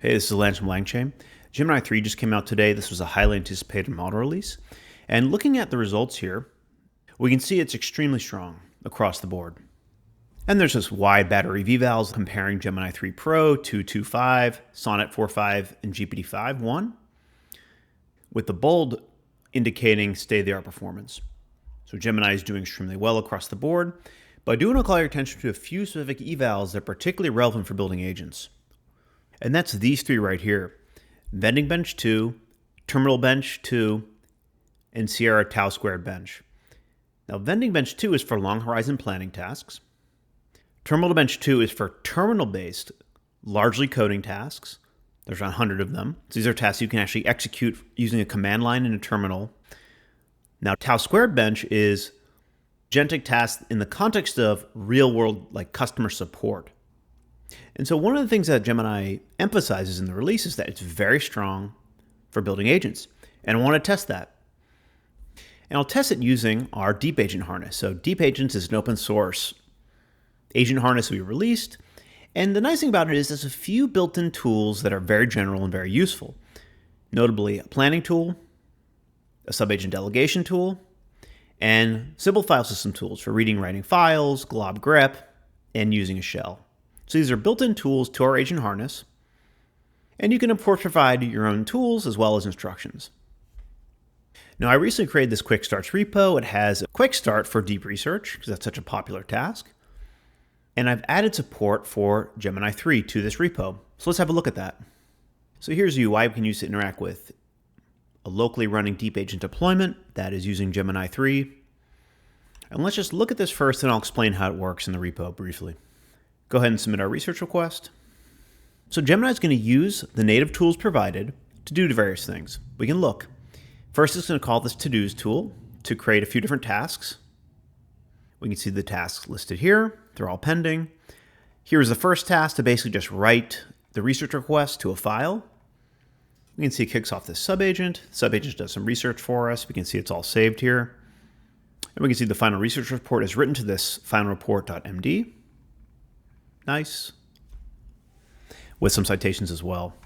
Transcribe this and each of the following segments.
Hey, this is Lance from LangChain. Gemini3 just came out today. This was a highly anticipated model release. And looking at the results here, we can see it's extremely strong across the board. And there's this wide battery evals comparing Gemini3 Pro 2.2.5, Sonnet 4.5, and GPT-5.1, with the bold indicating state-of-the-art performance. So Gemini is doing extremely well across the board, but I do want to call your attention to a few specific evals that are particularly relevant for building agents. And that's these three right here: Vending Bench 2, Terminal Bench 2, and Sierra Tau Squared Bench. Now, Vending Bench 2 is for long horizon planning tasks. Terminal Bench 2 is for terminal-based, largely coding tasks. There's around 100 of them. So these are tasks you can actually execute using a command line in a terminal. Now, Tau Squared Bench is agentic tasks in the context of real-world, like customer support. And so one of the things that Gemini emphasizes in the release is that it's very strong for building agents. And I want to test that. And I'll test it using our DeepAgent harness. So DeepAgents is an open source agent harness we released. And the nice thing about it is there's a few built-in tools that are very general and very useful. Notably, a planning tool, a sub-agent delegation tool, and simple file system tools for reading and writing files, glob grep, and using a shell. So these are built-in tools to our agent harness, and you can of course provide your own tools as well as instructions. Now, I recently created this quick starts repo. It has a quick start for deep research because that's such a popular task. And I've added support for Gemini3 to this repo. So let's have a look at that. So here's a UI we can use to interact with a locally running deep agent deployment that is using Gemini3. And let's just look at this first, and I'll explain how it works in the repo briefly. Go ahead and submit our research request. So Gemini is going to use the native tools provided to do various things. We can look. First, it's going to call this to-dos tool to create a few different tasks. We can see the tasks listed here. They're all pending. Here's the first task to basically just write the research request to a file. We can see it kicks off this sub-agent. Sub-agent does some research for us. We can see it's all saved here. And we can see the final research report is written to this final report.md. Nice. With some citations as well.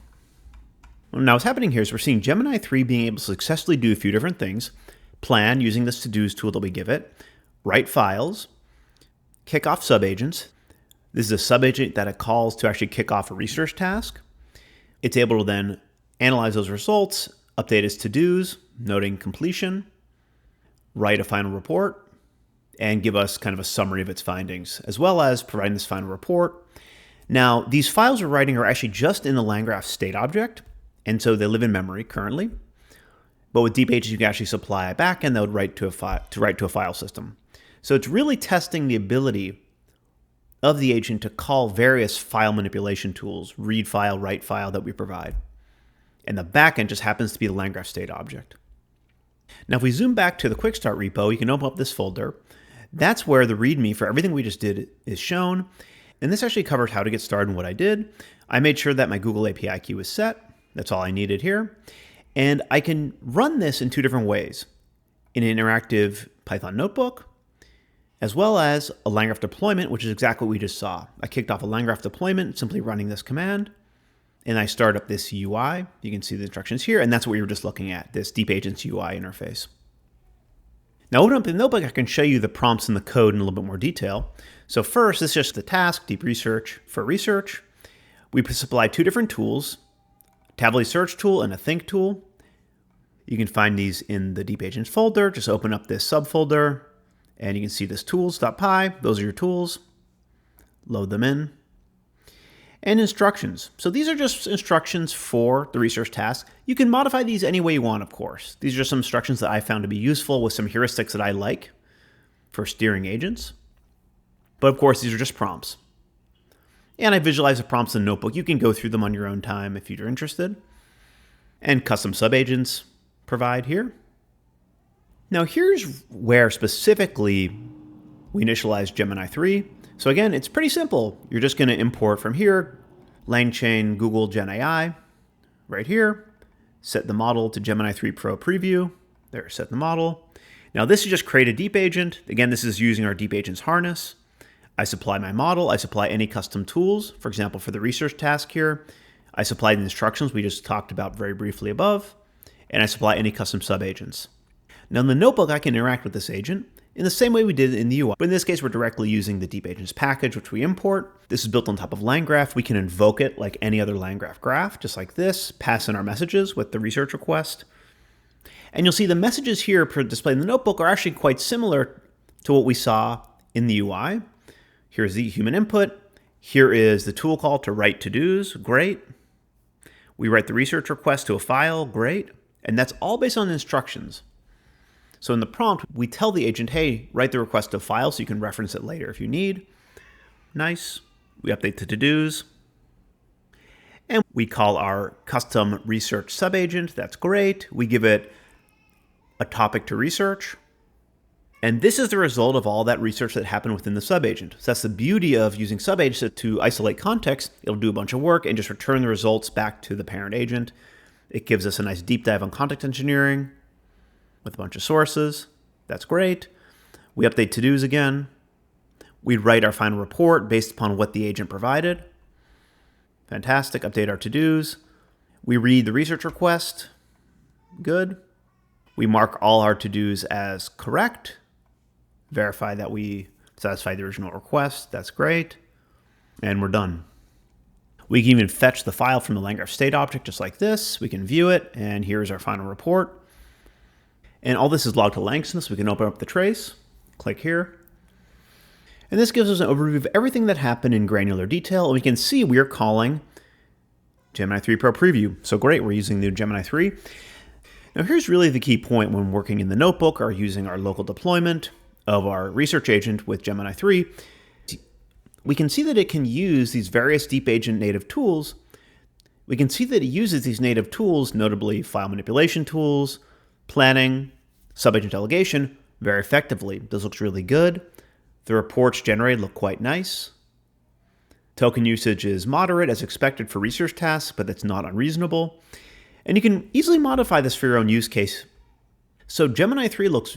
Now what's happening here is we're seeing Gemini3 being able to successfully do a few different things. Plan using this to-dos tool that we give it. Write files. Kick off sub-agents. This is a sub-agent that it calls to actually kick off a research task. It's able to then analyze those results, update its to-dos, noting completion, write a final report, and give us kind of a summary of its findings, as well as providing this final report. Now, these files we're writing are actually just in the LangGraph state object, and so they live in memory currently. But with DeepAgents, you can actually supply a backend that would write to a file system. So it's really testing the ability of the agent to call various file manipulation tools, read file, write file, that we provide. And the backend just happens to be the LangGraph state object. Now, if we zoom back to the Quick Start repo, you can open up this folder. That's where the README for everything we just did is shown. And this actually covers how to get started and what I did. I made sure that my Google API key was set. That's all I needed here. And I can run this in two different ways: in an interactive Python notebook, as well as a LangGraph deployment, which is exactly what we just saw. I kicked off a LangGraph deployment, simply running this command, and I start up this UI. You can see the instructions here, and that's what we were just looking at, this DeepAgents UI interface. Now, open up the notebook, I can show you the prompts in the code in a little bit more detail. So first, this is just the task, deep research for research. We supply two different tools, a Tavily search tool and a think tool. You can find these in the DeepAgents folder. Just open up this subfolder, and you can see this tools.py. Those are your tools. Load them in. And instructions. So these are just instructions for the research task. You can modify these any way you want, of course. These are just some instructions that I found to be useful with some heuristics that I like for steering agents. But of course, these are just prompts. And I visualize the prompts in the notebook. You can go through them on your own time if you're interested. And custom sub-agents provide here. Now here's where specifically we initialize Gemini3. So again, it's pretty simple. You're just going to import from here, LangChain Google Gen AI, right here. Set the model to Gemini3 Pro preview. There, set the model. Now this is just create a deep agent. Again, this is using our DeepAgents harness. I supply my model. I supply any custom tools. For example, for the research task here, I supply the instructions we just talked about very briefly above, and I supply any custom subagents. Now in the notebook, I can interact with this agent in the same way we did in the UI. But in this case, we're directly using the DeepAgents package, which we import. This is built on top of LangGraph. We can invoke it like any other LangGraph graph, just like this, pass in our messages with the research request. And you'll see the messages here displayed in the notebook are actually quite similar to what we saw in the UI. Here's the human input. Here is the tool call to write to-dos. Great. We write the research request to a file. Great. And that's all based on instructions. So in the prompt, we tell the agent, hey, write the request to a file so you can reference it later if you need. Nice. We update the to-dos. And we call our custom research subagent. That's great. We give it a topic to research. And this is the result of all that research that happened within the subagent. So that's the beauty of using subagents to isolate context. It'll do a bunch of work and just return the results back to the parent agent. It gives us a nice deep dive on context engineering with a bunch of sources. That's great. We update to-dos again. We write our final report based upon what the agent provided. Fantastic. Update our to-dos. We read the research request. Good. We mark all our to-dos as correct. Verify that we satisfy the original request. That's great. And we're done. We can even fetch the file from the LangGraph state object just like this. We can view it, and here's our final report. And all this is logged to LangChain, so we can open up the trace, click here. And this gives us an overview of everything that happened in granular detail. And we can see we're calling Gemini3 Pro Preview. So great, we're using the Gemini 3. Now here's really the key point when working in the notebook or using our local deployment of our research agent with Gemini 3. We can see that it can use these various DeepAgent native tools. We can see that it uses these native tools, notably file manipulation tools, planning, subagent delegation, very effectively. This looks really good. The reports generated look quite nice. Token usage is moderate as expected for research tasks, but that's not unreasonable. And you can easily modify this for your own use case. So Gemini 3 looks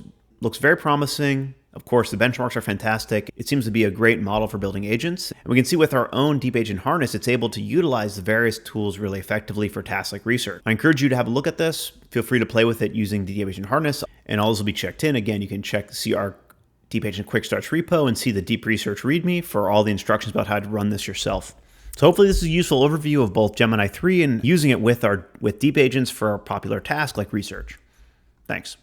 very promising. Of course, the benchmarks are fantastic. It seems to be a great model for building agents. And we can see with our own DeepAgent harness, it's able to utilize the various tools really effectively for tasks like research. I encourage you to have a look at this. Feel free to play with it using the DeepAgent harness, and all this will be checked in. Again, you can see our DeepAgent Quick Starts repo and see the deep research README for all the instructions about how to run this yourself. So hopefully this is a useful overview of both Gemini 3 and using it with DeepAgents for our popular tasks like research. Thanks.